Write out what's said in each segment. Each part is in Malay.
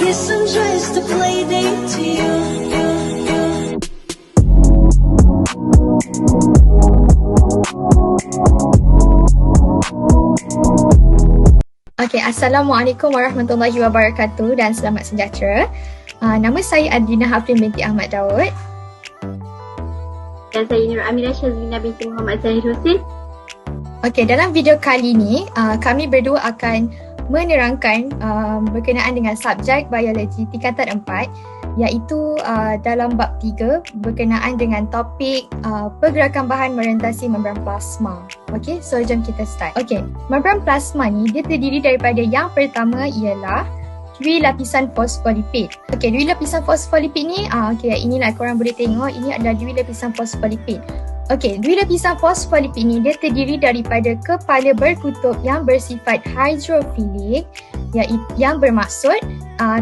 kiss and just a play date to you. Okay, Assalamualaikum warahmatullahi wabarakatuh dan selamat sejahtera. Nama saya Adrina Hafrin binti Ahmad Daud. Dan saya Nur Amirah Syazlina binti Muhammad Zahir Hussein. Okay, dalam video kali ini, kami berdua akan menerangkan berkenaan dengan subjek biologi tingkatan 4, iaitu dalam bab 3 berkenaan dengan topik pergerakan bahan merentasi membran plasma. Okay, so jom kita start. Okay, membran plasma ni dia terdiri daripada yang pertama ialah dui lapisan fosfolipid. Okay, dui lapisan fosfolipid ni, inilah korang boleh tengok, ini adalah dui lapisan fosfolipid. Okay, dui lapisan fosfolipid ni dia terdiri daripada kepala berkutub yang bersifat hidrofilik, yang bermaksud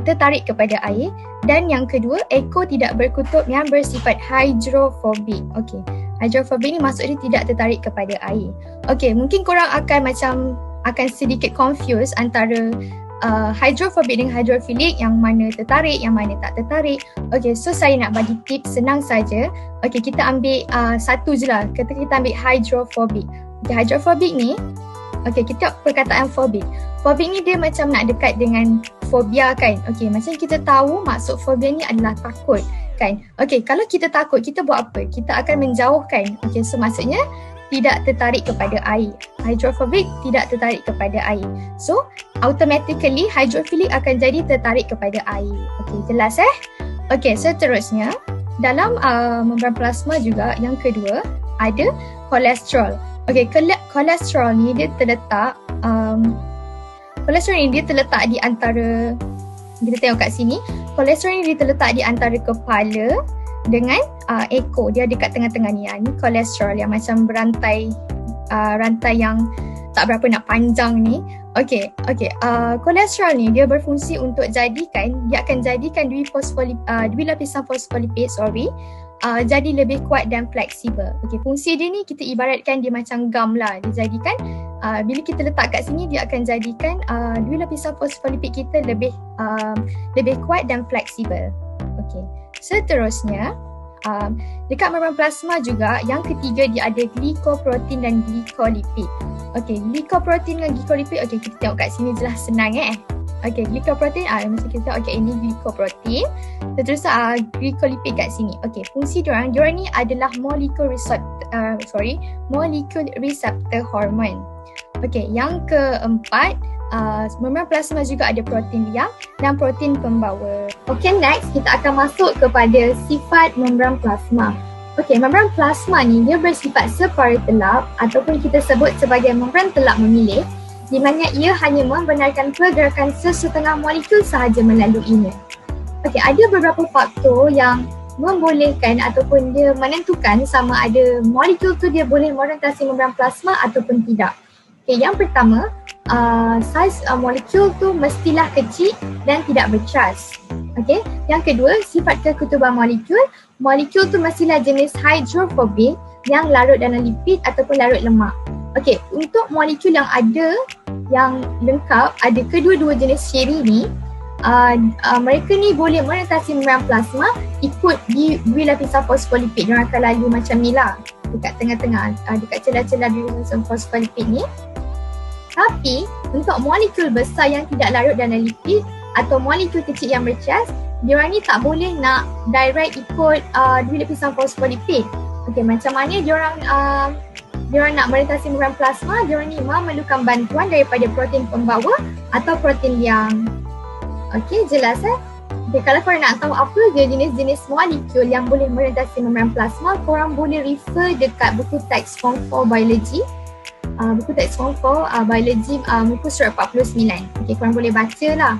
tertarik kepada air, dan yang kedua ekor tidak berkutub yang bersifat hidrofobik. Okay, hidrofobik ni maksud dia tidak tertarik kepada air. Okay, mungkin korang akan sedikit confused antara hidrofobik dengan hidrofilik, yang mana tertarik, yang mana tak tertarik. Okay, so saya nak bagi tips senang saja. Okay, kita ambil satu je lah. Kita ambil hidrofobik. Okay, hidrofobik ni, okay, kita perkataan fobik. Fobik ni dia macam nak dekat dengan fobia kan. Okay, macam kita tahu maksud fobia ni adalah takut kan. Okay, kalau kita takut, kita buat apa? Kita akan menjauhkan. Okay, so maksudnya tidak tertarik kepada air. Hidrofobik tidak tertarik kepada air. So, automatically hidrofilik akan jadi tertarik kepada air. Okay, jelas Okay, seterusnya dalam membran plasma juga yang kedua ada kolesterol. Okay, kolesterol ni dia terletak di antara, kita tengok kat sini, kolesterol ni dia terletak di antara kepala dengan ekor. Dia dekat tengah-tengah ni. Ni kolesterol yang macam berantai, rantai yang tak berapa nak panjang ni. Okay, kolesterol ni dia berfungsi untuk dia akan jadikan dui lapisan fosfolipid jadi lebih kuat dan fleksibel. Okay, fungsi dia ni kita ibaratkan dia macam gam lah. Dia jadikan bila kita letak kat sini, dia akan jadikan dui lapisan fosfolipid kita lebih kuat dan fleksibel. Okay, seterusnya dekat membran plasma juga yang ketiga dia ada glikoprotein dan glikolipid. Okay, glikoprotein dan glikolipid, okay, kita tengok kat sini je lah, senang Okay, glikoprotein, macam kita tengok, okay, ini glikoprotein. Terus glikolipid kat sini. Okay, fungsi diorang ni adalah molekul reseptor hormon. Okay, yang keempat, membran plasma juga ada protein liang dan protein pembawa. Okay, next kita akan masuk kepada sifat membran plasma. Okay, membran plasma ni dia bersifat separa telap ataupun kita sebut sebagai membran telap memilih, di mana ia hanya membenarkan pergerakan sesetengah molekul sahaja melaluinya. Okay, ada beberapa faktor yang membolehkan ataupun dia menentukan sama ada molekul tu dia boleh merentasi membran plasma ataupun tidak. Okay, yang pertama, saiz molekul tu mestilah kecil dan tidak bercas. Okay, yang kedua, sifat keketuban molekul. Molekul tu mestilah jenis hidrofobik yang larut dalam lipid ataupun larut lemak. Okay, untuk molekul yang lengkap, ada kedua-dua jenis seri ni, mereka ni boleh merentasi membran plasma ikut dui lapisan fosfolipid. Mereka akan lalu macam ni lah, dekat tengah-tengah, dekat celah-celah dui lapisan fosfolipid ni. Tapi untuk molekul besar yang tidak larut dalam lipid atau molekul kecil yang bercas, diorang ni tak boleh nak direct ikut dui lapisan fosfolipid. Okay, macam mana diorang nak merentasi membran plasma? Diorang ni memerlukan bantuan daripada protein pembawa atau protein liang. Okay, jelas Okay, kalau korang nak tahu apa je jenis-jenis molekul yang boleh merentasi membran plasma, korang boleh refer dekat buku teks Form 4 Biology. Buku teks Form 4 Biology muka surat 49. Okay, korang boleh baca lah.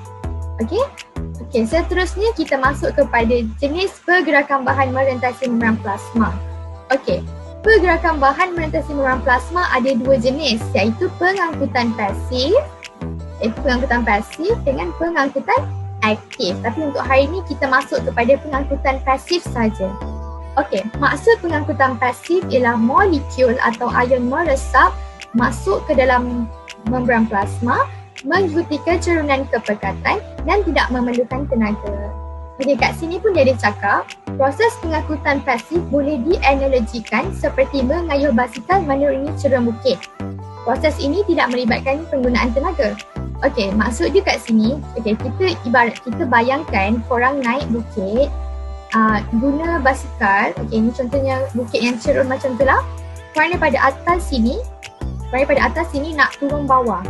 Okay, seterusnya kita masuk kepada jenis pergerakan bahan merentasi membran plasma. Okay, pergerakan bahan merentasi membran plasma ada dua jenis, iaitu pengangkutan pasif dengan pengangkutan aktif. Tapi untuk hari ini kita masuk kepada pengangkutan pasif saja. Okay, maksud pengangkutan pasif ialah molekul atau ion meresap masuk ke dalam membran plasma mengikuti kecurunan kepekatan dan tidak memerlukan tenaga. Okey, kat sini pun dia ada cakap, proses pengangkutan pasif boleh dianalogikan seperti mengayuh basikal menuruni cerun bukit. Proses ini tidak melibatkan penggunaan tenaga. Okey, maksud dia kat sini, okey, kita bayangkan korang naik bukit, guna basikal. Okey, ni contohnya bukit yang cerun macam tu lah. Korang daripada atas sini nak turun bawah.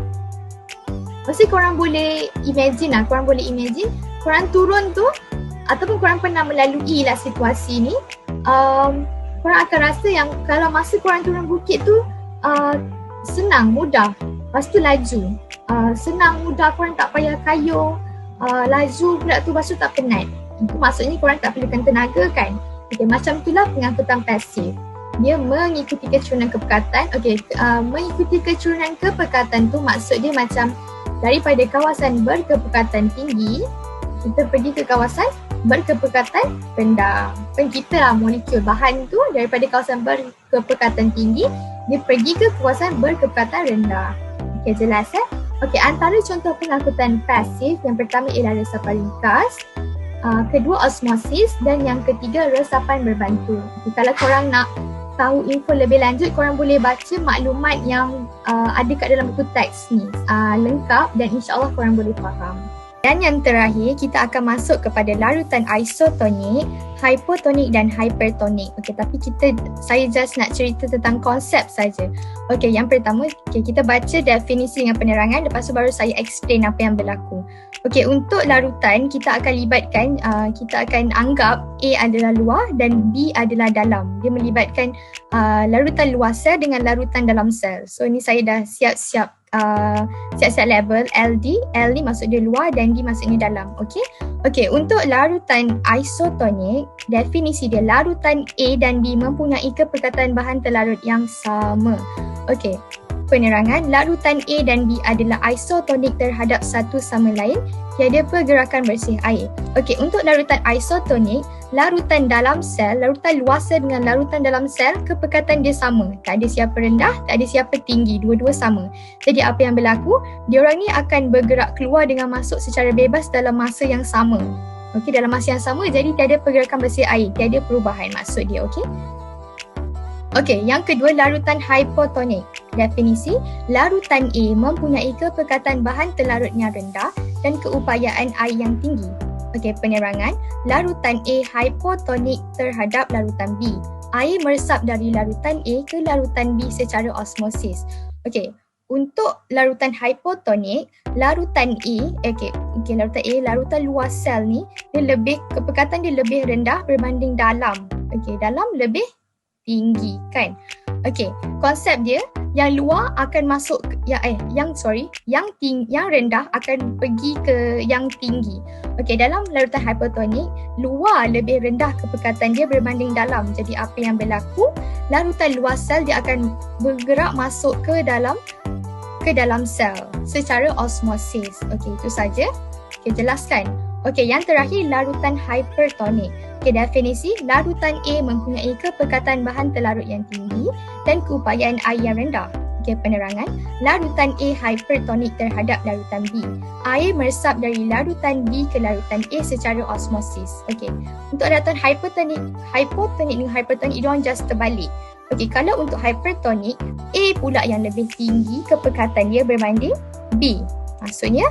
Mesti korang boleh imagine, korang turun tu ataupun korang pernah melalui lah situasi ni, korang akan rasa yang kalau masa korang turun bukit tu senang, mudah, lepas tu laju, senang, mudah, korang tak payah kayuh, laju pula tu, lepas tu tak penat. Itu maksudnya korang tak perlukan tenaga kan. Okay, macam itulah pengangkutan pasif. Dia mengikuti kecurunan kepekatan. Okay, mengikuti kecurunan kepekatan tu maksud dia macam daripada kawasan berkepekatan tinggi, kita pergi ke kawasan berkepekatan rendah. Kita lah molekul bahan tu daripada kawasan berkepekatan tinggi, dia pergi ke kawasan berkepekatan rendah. Okey, jelas Okey, antara contoh pengangkutan pasif, yang pertama ialah resapan ringkas, kedua osmosis dan yang ketiga resapan berbantu. Okay, kalau korang nak tahu info lebih lanjut, korang boleh baca maklumat yang ada kat dalam buku teks ni, lengkap dan insyaAllah korang boleh faham. Dan yang terakhir, kita akan masuk kepada larutan isotonik, hypotonik dan hypertonik. Okey, tapi saya just nak cerita tentang konsep saja. Okey, yang pertama, kita baca definisi dengan penerangan, lepas tu baru saya explain apa yang berlaku. Okey, untuk larutan kita akan libatkan, kita akan anggap A adalah luar dan B adalah dalam. Dia melibatkan larutan luar sel dengan larutan dalam sel. So ni saya dah siap-siap label LD. L ni maksud dia luar dan D maksudnya dalam. Okey, untuk larutan isotonik, definisi dia larutan A dan B mempunyai kepekatan bahan terlarut yang sama. Okey, penerangan, larutan A dan B adalah isotonik terhadap satu sama lain, tiada pergerakan bersih air. Okey, untuk larutan isotonik, larutan dalam sel, larutan luar sel dengan larutan dalam sel, kepekatan dia sama. Tak ada siapa rendah, tak ada siapa tinggi, dua-dua sama. Jadi apa yang berlaku, diorang ni akan bergerak keluar dengan masuk secara bebas dalam masa yang sama. Okey, dalam masa yang sama, jadi tiada pergerakan bersih air, tiada perubahan maksud dia. Okey, yang kedua larutan hypotonik. Definisi, larutan A mempunyai kepekatan bahan terlarut yang rendah dan keupayaan air yang tinggi. Okey, penerangan, larutan A hypotonik terhadap larutan B. Air meresap dari larutan A ke larutan B secara osmosis. Okey, untuk larutan hypotonik, larutan A, larutan luar sel ni, kepekatan dia lebih rendah berbanding dalam. Okey, dalam lebih tinggi kan. Okey, konsep dia yang luar akan masuk yang rendah akan pergi ke yang tinggi. Okey, dalam larutan hypotonik, luar lebih rendah kepekatan dia berbanding dalam. Jadi apa yang berlaku? Larutan luar sel dia akan bergerak masuk ke dalam sel secara osmosis. Okey, itu saja. Okey, jelaskan. Okey, yang terakhir larutan hypertonik. Okey, definisi, larutan A mempunyai kepekatan bahan terlarut yang tinggi dan keupayaan air yang rendah. Okey, penerangan, larutan A hypertonik terhadap larutan B. Air meresap dari larutan B ke larutan A secara osmosis. Okey, untuk larutan hypotonik dengan hypertonik, diorang just terbalik. Okey, kalau untuk hypertonik, A pula yang lebih tinggi kepekatan dia berbanding B. Maksudnya,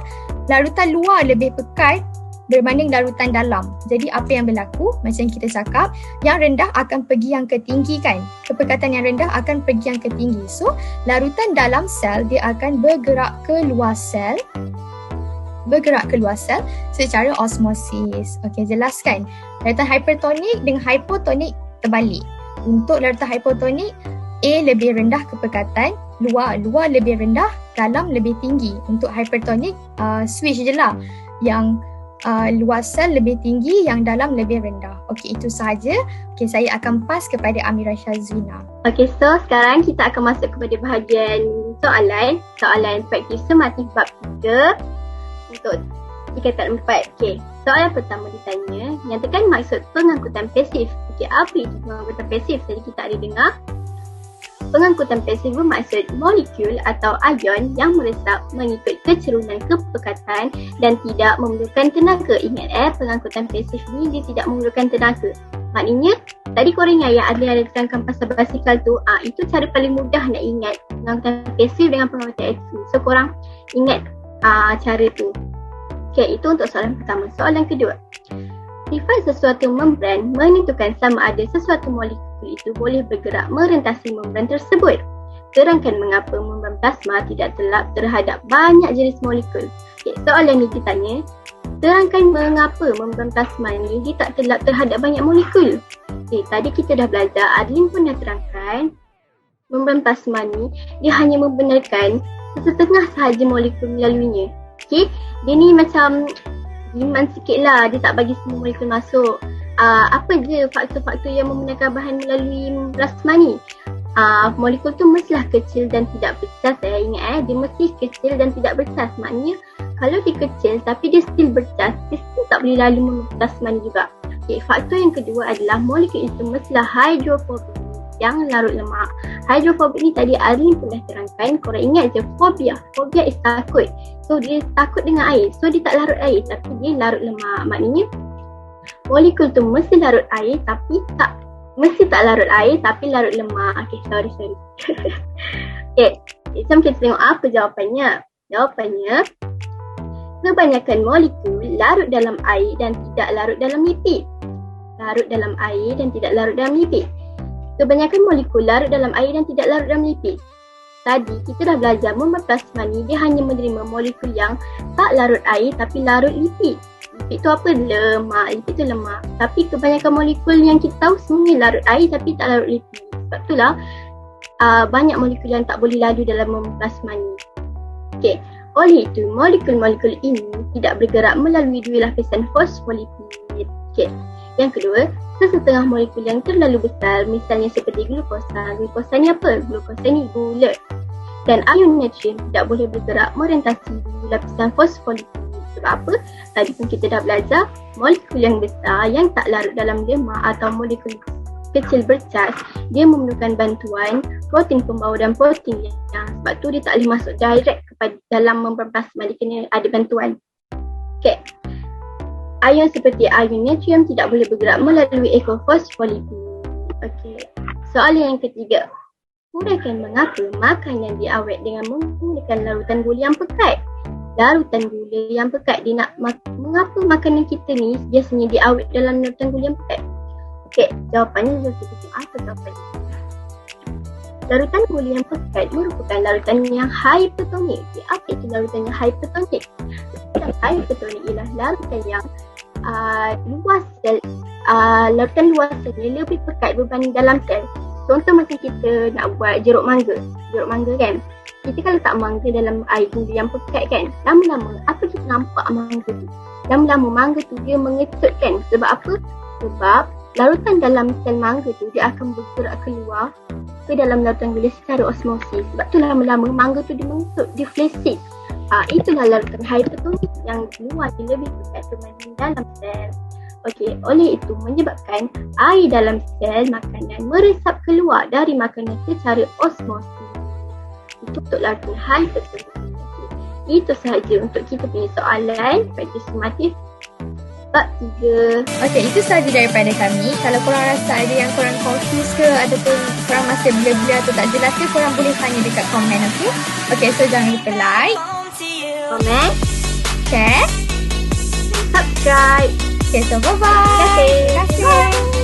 larutan luar lebih pekat berbanding larutan dalam. Jadi apa yang berlaku? Macam kita cakap, yang rendah akan pergi yang ketinggi kan? Kepekatan yang rendah akan pergi yang ketinggi. So, larutan dalam sel dia akan bergerak ke luar sel secara osmosis. Okey, jelaskan. Larutan hypertonik dengan hypotonik terbalik. Untuk larutan hypotonik, A lebih rendah kepekatan, luar lebih rendah, dalam lebih tinggi. Untuk hypertonik, switch je lah. Yang luar sel lebih tinggi, yang dalam lebih rendah. Okey, itu sahaja. Okey, saya akan pas kepada Amira Syazwina. Okey, so sekarang kita akan masuk kepada bahagian soalan praktis sumatif bab 3 untuk tingkatan 4. Okey, soalan pertama ditanya, nyatakan maksud pengangkutan pasif. Okey, apa itu pengangkutan pasif? Tadi kita ada dengar Pengangkutan pasif bermaksud molekul atau ion yang meresap mengikut kecerunan kepekatan dan tidak memerlukan tenaga. Ingat pengangkutan pasif ni dia tidak memerlukan tenaga. Maknanya, tadi korang ingat yang ada terangkan pasal basikal tu, itu cara paling mudah nak ingat pengangkutan pasif dengan pengangkutan aktif. So korang ingat cara tu. Okay, itu untuk soalan pertama. Soalan kedua. Sifat sesuatu membran menentukan sama ada sesuatu molekul itu boleh bergerak merentasi membran tersebut. Terangkan mengapa membran plasma tidak telap terhadap banyak jenis molekul. Okay, soalan ni ditanya, terangkan mengapa membran plasma ni dia tak telap terhadap banyak molekul. Okay, tadi kita dah belajar, Adlin pun dah terangkan, membran plasma ni dia hanya membenarkan setengah sahaja molekul melaluinya. Okay, dia ni macam iman sikit lah, dia tak bagi semua molekul masuk. Apa je faktor-faktor yang membenarkan bahan melalui plasma ni? Molekul tu mestilah kecil dan tidak bercas. Saya ingat dia mesti kecil dan tidak bercas. Maknanya kalau dia kecil tapi dia still bercas, dia still tak boleh lalu melalui plasma ni juga. Okay, faktor yang kedua adalah molekul itu mestilah hidrofobik yang larut lemak. Hidrofobik ni tadi Arlene pernah terangkan, korang ingat je, phobia is takut. So dia takut dengan air, so dia tak larut air tapi dia larut lemak. Maknanya molekul tu mesti larut air tapi tak larut air tapi larut lemak. Okay, sorry. Okay, jom kita tengok apa jawapannya. Jawapannya, kebanyakan molekul larut dalam air dan tidak larut dalam lipid. Larut dalam air dan tidak larut dalam lipid. Kebanyakan molekul larut dalam air dan tidak larut dalam lipid. Tadi kita dah belajar membran plasma ni dia hanya menerima molekul yang tak larut air tapi larut lipid. Lipid tu apa? Lemak. Lipid tu lemak. Tapi kebanyakan molekul yang kita tahu semuanya larut air tapi tak larut lipid. Sebab itulah banyak molekul yang tak boleh lalu dalam membran plasma ni. Okay. Oleh itu, molekul-molekul ini tidak bergerak melalui dua lapisan fosfolipid. Okay. Yang kedua, sesetengah molekul yang terlalu besar, misalnya seperti glukosa. Glukosa ni apa? Glukosa ni gula. Dan ion natrium tidak boleh bergerak merentasi lapisan fosfolipid. Sebab apa? Tadi pun kita dah belajar, molekul yang besar yang tak larut dalam lemak atau molekul kecil bercas, dia memerlukan bantuan protein pembawa dan protein yang sebab tu dia tak boleh masuk direct kepada dalam membran plasma, dia kena ada bantuan. Okay. Ion seperti ion natrium tidak boleh bergerak melalui ekofosfolipid. Okay. Soalan yang ketiga. Huraikan mengapa makanan diawet dengan menggunakan larutan gula yang pekat. Larutan gula yang pekat, dia nak mengapa makanan kita ni biasanya diawet dalam larutan gula yang pekat? Okay, jawapannya apa jawapannya? Larutan gula yang pekat merupakan larutan yang hypertonik. Okay, apa itu larutan yang hypertonik? Hypertonik ialah larutan yang luas sel, larutan luas selnya lebih pekat berbanding dalam sel. Contoh macam kita nak buat jeruk mangga kan. Kita kalau tak mangga dalam air gula yang pekat kan, lama-lama apa kita nampak mangga tu? Lama-lama mangga tu dia mengecut kan. Sebab apa? Sebab larutan dalam sel mangga tu dia akan bergerak keluar ke dalam larutan gula secara osmosis. Sebab tu lama-lama mangga tu dia mengecut, dia flaccid. Itulah larutan hypertonik yang luar dia lebih pekat berbanding dalam sel. Okey, oleh itu menyebabkan air dalam sel makanan meresap keluar dari makanan secara osmosis. Itu untuk larutan hypertonik. Itu sahaja untuk kita punya soalan praktis sumatif bab 3. Okey, itu sahaja daripada kami. Kalau korang rasa ada yang korang confused ke ataupun korang masih bila-bila atau tak jelas ke, korang boleh tanya dekat komen, okey? Okey, so jangan lupa like, Comment, share, subscribe. okay, so bye-bye. Terima kasih.